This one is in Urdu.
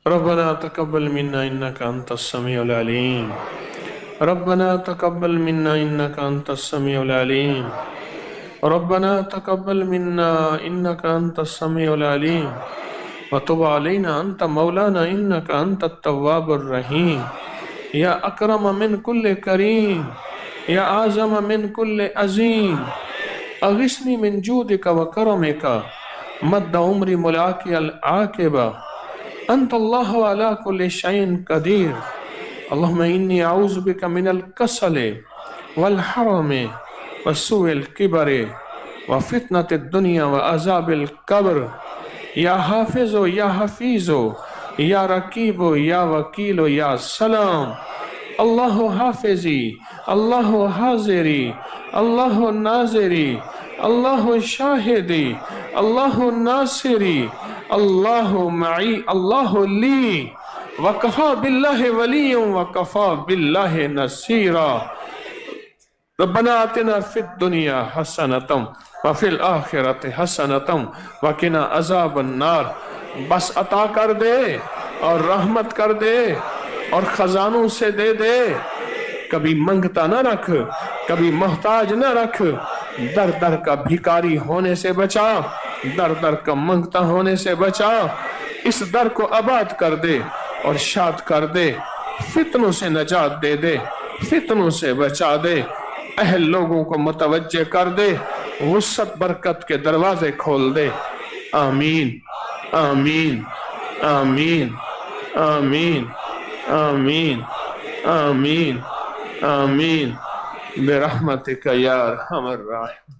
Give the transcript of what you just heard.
ربنا تقبل منا إنك أنت السميع العليم ربنا تقبل منا إنك أنت السميع العليم ربنا تقبل منا إنك أنت السميع العليم وتب علينا أنت مولانا إنك أنت التواب الرحيم يا أكرم من كل كريم يا أعظم من كل عظيم أغثني من جودك وكرمك مد عمري ملاقي العاقبة أنت الله على كل شيء قدير اللهم إني أعوذ بك من الكسل والحرم وسوء الكبر وفتنة الدنيا وعذاب القبر يا حافظ يا حفيظ يا رقيب يا وكيل يا سلام الله حافظي الله حاضري الله ناظري الله شاهدي الله ناصري الله معي الله لي وكفى بالله وليا وكفى بالله نصيرا ربنا آتنا في الدنيا حسنة وفي الآخرة حسنة وقنا عذاب النار بس عطا کر دے اور رحمت کر دے اور خزانوں سے دے دے کبھی منگتا نہ رکھ کبھی محتاج نہ رکھ در در کا بھیکاری ہونے سے بچا در در کا منگتا ہونے سے بچا اس در کو آباد کر دے اور شاد کر دے فتنوں سے نجات دے دے فتنوں سے بچا دے اہل لوگوں کو متوجہ کر دے وسعت برکت کے دروازے کھول دے آمین آمین آمین آمین آمین آمین آمین برحمتک یا ارحم الراحمین